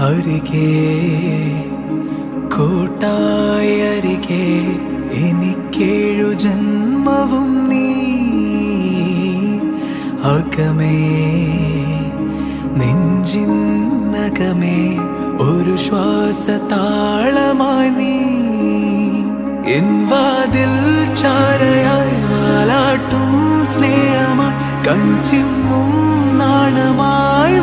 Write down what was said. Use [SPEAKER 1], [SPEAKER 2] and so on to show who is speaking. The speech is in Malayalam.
[SPEAKER 1] അരികെ കൂട്ടായി അരികെ എനിക്കേഴു ജന്മവും നീ അകമേ നെഞ്ചിന്നകമേ ഒരു ശ്വാസതാളമായി നീ എൻ വാതിൽ ചാരയായി വാലാട്ടും സ്നേഹമായി കൺചിമ്മും നാണമായി